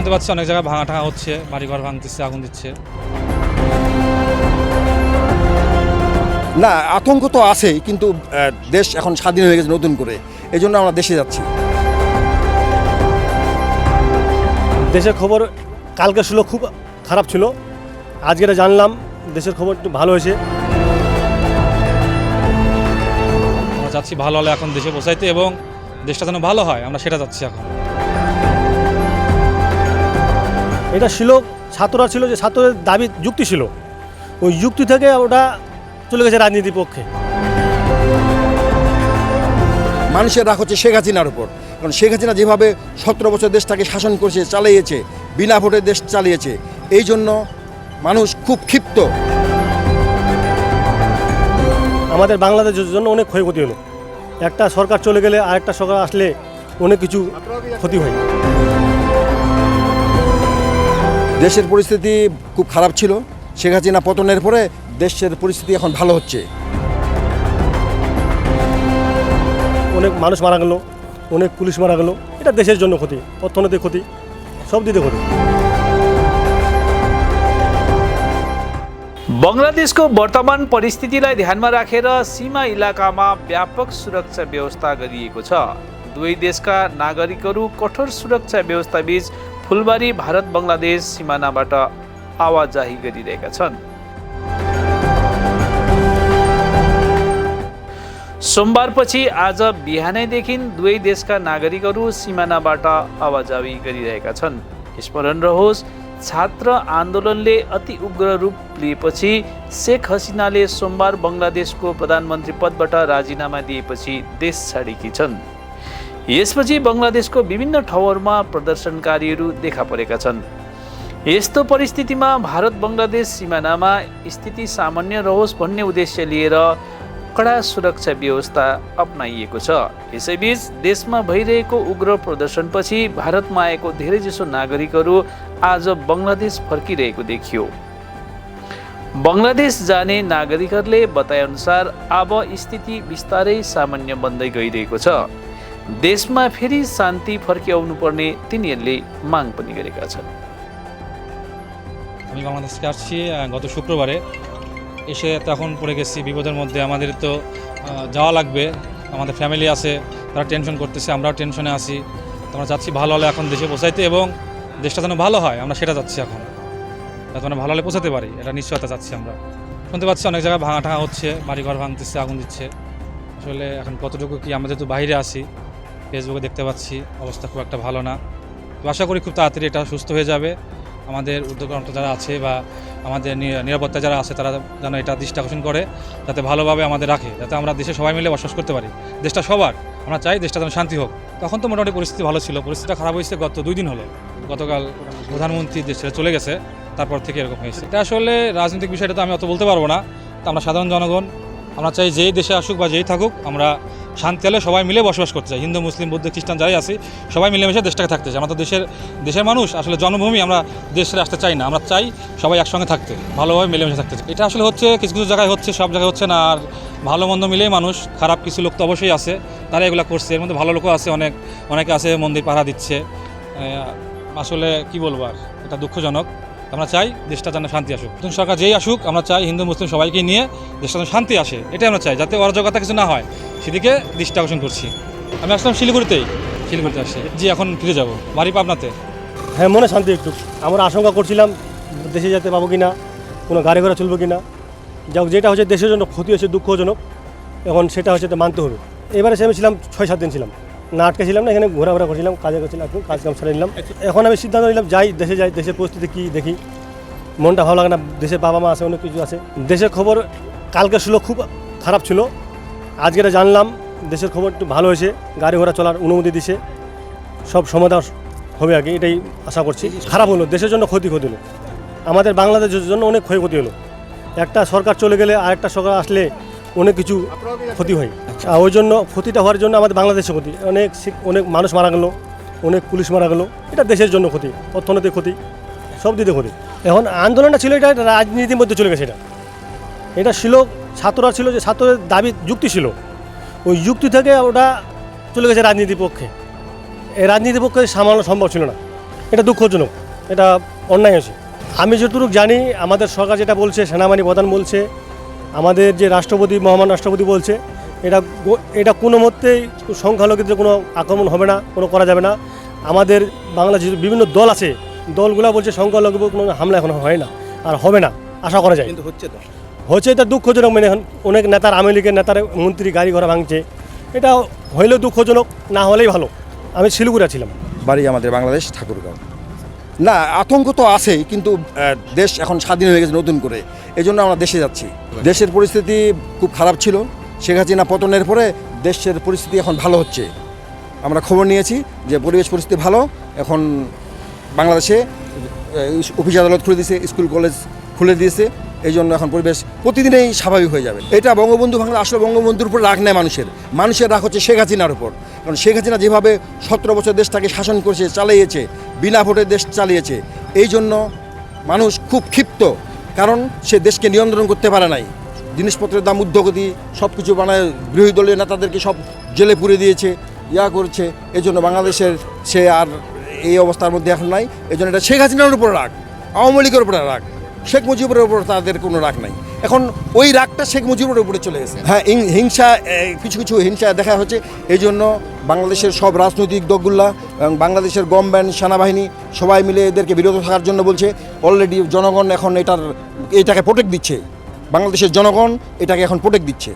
শুনতে পাচ্ছি অনেক জায়গায় ভাঙা টাঙা হচ্ছে, বাড়িঘর ভাঙতেছে, আগুন দিচ্ছে। না, আতঙ্ক তো আছেই, কিন্তু দেশ এখন স্বাধীন হয়ে গেছে নতুন করে, এই জন্য আমরা দেশে যাচ্ছি। দেশের খবর কালকে ছিল খুব খারাপ ছিল, আজকে জানলাম দেশের খবর একটু ভালো হয়েছে। আমরা যাচ্ছি ভালো হলে এখন দেশে পৌঁছাইতে, এবং দেশটা যেন ভালো হয়, আমরা সেটা যাচ্ছি এখন। এটা ছিল ছাত্ররা ছিল, যে ছাত্রদের দাবি যুক্তি ছিল, ওই যুক্তি থেকে ওটা চলে গেছে রাজনীতির পক্ষে। মানুষের রাগ হচ্ছে শেখ হাসিনার উপর, কারণ শেখ হাসিনা যেভাবে 17 বছর দেশটাকে শাসন করেছে, চালিয়েছে, বিনা ভোটে দেশ চালিয়েছে, এই জন্য মানুষ খুব ক্ষিপ্ত। আমাদের বাংলাদেশের জন্য অনেক ক্ষয়ক্ষতি হলো, একটা সরকার চলে গেলে আরেকটা সরকার আসলে অনেক কিছু ক্ষতি হয়। দেশের পরিস্থিতি খুব খারাপ ছিল, শেখ হাসিনা পতনের পরে দেশের পরিস্থিতি এখন ভালো হচ্ছে। অনেক মানুষ মারা গেল, অনেক পুলিশ মারা গেল, এটা দেশের জন্য ক্ষতি, অর্থনৈতিক ক্ষতি, সব দিকে ক্ষতি। बङ्गलादेशको वर्तमान परिस्थितिलाई ध्यानमा राखेर सीमा इलाकामा व्यापक सुरक्षा व्यवस्था गरिएको छ। दुवै देशका नागरिकहरू कठोर सुरक्षा व्यवस्थाबीच फुलबारी भारत बङ्गलादेश सिमानाबाट आवाजाही गरिरहेका छन्। सोमबारपछि आज बिहानैदेखि दुवै देशका नागरिकहरू सिमानाबाट आवाजाही गरिरहेका छन्। स्मरण रहोस्, छात्र आन्दोलनले अति उग्र रूप लिएपछि शेख हसिनाले सोमबार बङ्गलादेशको प्रधानमन्त्री पदबाट राजीनामा दिएपछि देश छाडेकी छन्। यसपछि बङ्गलादेशको विभिन्न ठाउँहरूमा प्रदर्शनकारीहरू देखा परेका छन्। यस्तो परिस्थितिमा भारत बङ्गलादेश सिमानामा स्थिति सामान्य रहोस् भन्ने उद्देश्य लिएर कडा सुरक्षा व्यवस्था अपनाइएको छ। यसैबीच देशमा भइरहेको उग्र प्रदर्शनपछि भारतमा आएको धेरैजसो नागरिकहरू आज बङ्गलादेश फर्किरहेको देखियो। बङ्गलादेश जाने नागरिकहरूले बताएअनुसार अब स्थिति बिस्तारै सामान्य बन्दै गइरहेको छ। देशमा फेरि शान्ति फर्किआउनु पर्ने तिनीहरूले माग पनि गरेका छन्। আমি বাংলাদেশ থেকে আসছি গত শুক্রবারে, এসে তখন পড়ে গেছি বিপদের মধ্যে। আমাদের তো যাওয়া লাগবে, আমাদের ফ্যামিলি আছে, তারা টেনশন করতেছে, আমরাও টেনশনে আছি। তো আমরা যাচ্ছি ভালো হলে এখন দেশে পৌঁছাইতে, এবং দেশটা যেন ভালো হয়, আমরা সেটা যাচ্ছি এখন, যাতে আমরা ভালো হলে পৌঁছাতে পারি, এটা নিশ্চয়তা যাচ্ছি আমরা। শুনতে পাচ্ছি অনেক জায়গায় ভাঙা টাঙা হচ্ছে, বাড়িঘর ভাঙতেছে, আগুন দিচ্ছে। আসলে এখন কতটুকু কি, আমরা যেহেতু বাইরে আছি, ফেসবুকে দেখতে পাচ্ছি অবস্থা খুব একটা ভালো না। তো আশা করি খুব তাড়াতাড়ি এটা সুস্থ হয়ে যাবে। আমাদের উদ্যোগকর্তা যারা আছে বা আমাদের নিরাপত্তা যারা আছে, তারা যেন এটা দৃষ্টি আকর্ষণ করে, যাতে ভালোভাবে আমাদের রাখে, যাতে আমরা দেশে সবাই মিলে বসবাস করতে পারি। দেশটা সবার, আমরা চাই দেশটা যেন শান্তি হোক। তখন তো মোটামুটি পরিস্থিতি ভালো ছিল, পরিস্থিতিটা খারাপ হয়েছে গত 2 দিন হলো। গতকাল প্রধানমন্ত্রী দেশ ছেড়ে চলে গেছে, তারপর থেকে এরকম হয়েছে। এটা আসলে রাজনৈতিক বিষয়টা তো আমি অত বলতে পারবো না। তো আমরা সাধারণ জনগণ, আমরা চাই যেই দেশে আসুক বা যেই থাকুক, আমরা শান্তি হলে সবাই মিলে বসবাস করতে চাই। হিন্দু, মুসলিম, বৌদ্ধ, খ্রিস্টান যাই আছি, সবাই মিলেমিশে দেশটাকে থাকতে চাই। আমরা তো দেশের মানুষ, আসলে জন্মভূমি, আমরা দেশে আসতে চাই না। আমরা চাই সবাই একসঙ্গে থাকতে, ভালোভাবে মিলেমিশে থাকতে চাই। এটা আসলে হচ্ছে কিছু কিছু জায়গায় হচ্ছে, সব জায়গায় হচ্ছে না। আর ভালো মন্দ মিলেই মানুষ, খারাপ কিছু লোক তো অবশ্যই আছে, তারা এগুলো করছে। এর মধ্যে ভালো লোকও আছে, অনেকে আছে মন্দির পাহারা দিচ্ছে। আসলে কি বলবো, আর এটা দুঃখজনক। আমরা চাই দেশটা যেন শান্তি আসুক। নতুন সরকার যেই আসুক, আমরা চাই হিন্দু মুসলিম সবাইকে নিয়ে দেশটা যেন শান্তি আসে, এটাই আমরা চাই, যাতে অরাজকতা কিছু না হয়, সেদিকে দৃষ্টি আকর্ষণ করছি। আমি আসলাম শিলিগুড়িতে আসছি, জি এখন ফিরে যাব বাড়ি পাবনাতে। হ্যাঁ, মনে শান্তি একটু। আমরা আশঙ্কা করছিলাম দেশে যেতে পাবো কিনা, কোনো গাড়ি ঘোড়া চলবে কিনা। যাক, যেটা হচ্ছে দেশের জন্য ক্ষতি হয়েছে, দুঃখজনক, এখন সেটা হচ্ছে মানতে হবে। এবারে আমি ছিলাম 6-7 দিন ছিলাম, না আটকে ছিলাম না, এখানে ঘোরাফেরা করছিলাম, কাজে করছিলাম, এখন কাজকাম সেরে নিলাম। এখন আমি সিদ্ধান্ত নিলাম যাই, দেশের পরিস্থিতি কী দেখি। মনটা ভালো লাগে না, দেশের বাবা মা আছে, অনেক কিছু আছে। দেশের খবর কালকে ছিল খুব খারাপ ছিল, আজকে জানলাম দেশের খবর একটু ভালো হয়েছে, গাড়ি ঘোড়া চলার অনুমতি দিছে, সব সমাধান হবে আর কি, এটাই আশা করছি। খারাপ হলো, দেশের জন্য ক্ষতি হলো, আমাদের বাংলাদেশের জন্য অনেক ক্ষয়ক্ষতি হলো। একটা সরকার চলে গেলে আরেকটা সরকার আসলে অনেক কিছু ক্ষতি হয়। আর ওই জন্য ক্ষতিটা হওয়ার জন্য আমাদের বাংলাদেশের ক্ষতি, অনেক মানুষ মারা গেল, অনেক পুলিশ মারা গেল, এটা দেশের জন্য ক্ষতি, অর্থনৈতিক ক্ষতি, সব দিকে ক্ষতি। এখন আন্দোলনটা ছিল, এটা রাজনীতির মধ্যে চলে গেছে। এটা ছিল ছাত্ররা ছিল, যে ছাত্রদের দাবি যুক্তি ছিল, ওই যুক্তি থেকে ওটা চলে গেছে রাজনীতির পক্ষে। এই রাজনীতির পক্ষে সামলানো সম্ভব ছিল না। এটা দুঃখজনক, এটা অন্যায় হয়েছে। আমি যতটুকু জানি আমাদের সরকার যেটা বলছে, সেনাবাহিনী প্রধান বলছে, আমাদের যে রাষ্ট্রপতি মহামান্য রাষ্ট্রপতি বলছে, এটা কোনো মতেই সংখ্যালঘুদের কোনো আক্রমণ হবে না, কোনো করা যাবে না। আমাদের বাংলাদেশ বিভিন্ন দল আছে, দলগুলো বলছে সংখ্যালঘু কোনো হামলা এখন হয় না আর হবে না, আশা করা যায়। কিন্তু হচ্ছে তো। হচ্ছে এটা দুঃখজনক। মানে এখন অনেক নেতার, আওয়ামী লীগের নেতার মন্ত্রী গাড়ি ঘোড়া ভাঙছে, এটা হইলেও দুঃখজনক, না হলেই ভালো। আমি শিলিগুড়ি ছিলাম। বাড়ি আমাদের বাংলাদেশ, ঠাকুরগাঁও। না, আতঙ্ক তো আছেই, কিন্তু দেশ এখন স্বাধীন হয়ে গেছে নতুন করে, এই জন্য আমরা দেশে যাচ্ছি। দেশের পরিস্থিতি খুব খারাপ ছিল, শেখ হাসিনা পতনের পরে দেশের পরিস্থিতি এখন ভালো হচ্ছে। আমরা খবর নিয়েছি যে পরিবেশ পরিস্থিতি ভালো, এখন বাংলাদেশে অফিস আদালত খুলে দিয়েছে, স্কুল কলেজ খুলে দিয়েছে, এই জন্য এখন পরিবেশ প্রতিদিনেই স্বাভাবিক হয়ে যাবে। এটা বঙ্গবন্ধু ভাঙলে আসলে বঙ্গবন্ধুর উপর রাগ নেয় মানুষের রাগ হচ্ছে শেখ হাসিনার উপর। কারণ শেখ হাসিনা যেভাবে 17 বছর দেশটাকে শাসন করেছে, চালিয়েছে, বিনা ভোটে দেশ চালিয়েছে, এই জন্য মানুষ খুব ক্ষিপ্ত। কারণ সে দেশকে নিয়ন্ত্রণ করতে পারে নাই, জিনিসপত্রের দাম ঊর্ধ্বগতি, সব কিছু বানায়, বিরোধী দলীয় নেতাদেরকে সব জেলে পুরে দিয়েছে, করছে। এই জন্য বাংলাদেশের সে আর এই অবস্থার মধ্যে এখন নাই। এই জন্য এটা শেখ হাসিনার উপর রাগ, আওয়ামী লীগের উপরে রাগ, শেখ মুজিবের উপর তাদের কোনো রাগ নাই। এখন ওই রাগটা শেখ মুজিবের উপরে চলে গেছে। হ্যাঁ, হিংসা, কিছু কিছু হিংসা দেখা হচ্ছে। এই জন্য বাংলাদেশের সব রাজনৈতিক দলগুলা এবং বাংলাদেশের গভর্নমেন্ট, সেনাবাহিনী সবাই মিলে এদেরকে বিরত থাকার জন্য বলছে। অলরেডি জনগণ এখন এটাকে প্রোটেক্ট দিচ্ছে, বাংলাদেশের জনগণ এটাকে এখন প্রোটেক্ট দিচ্ছে।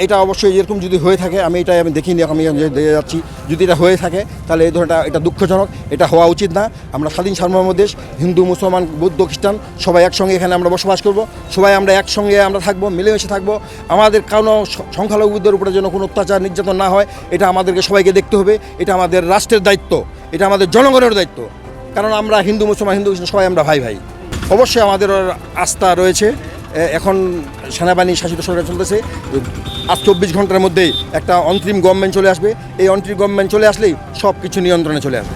এটা অবশ্যই এরকম যদি হয়ে থাকে, আমি দেখিনি, আমি দিয়ে যাচ্ছি, যদি এটা হয়ে থাকে তাহলে এই ধরনের এটা দুঃখজনক, এটা হওয়া উচিত না। আমরা স্বাধীন সার্বভৌম দেশ, হিন্দু, মুসলমান, বৌদ্ধ, খ্রিস্টান সবাই একসঙ্গে এখানে আমরা বসবাস করব, সবাই আমরা একসঙ্গে আমরা থাকবো, মিলেমিশে থাকবো। আমাদের কোনো সংখ্যালঘুদের উপরে যেন কোনো অত্যাচার নির্যাতন না হয়, এটা আমাদেরকে সবাইকে দেখতে হবে। এটা আমাদের রাষ্ট্রের দায়িত্ব, এটা আমাদের জনগণের দায়িত্ব। কারণ আমরা হিন্দু, মুসলমান, হিন্দু, খ্রিস্টান সবাই আমরা ভাই ভাই। অবশ্যই আমাদের আস্থা রয়েছে। এখন সেনাবাহিনী শাসিত সরকার চলতেছে, আজ 24 ঘন্টার মধ্যেই একটা অন্তরিম গভর্নমেন্ট চলে আসবে। এই অন্তরিম গভর্নমেন্ট চলে আসলেই সব কিছু নিয়ন্ত্রণে চলে আসবে।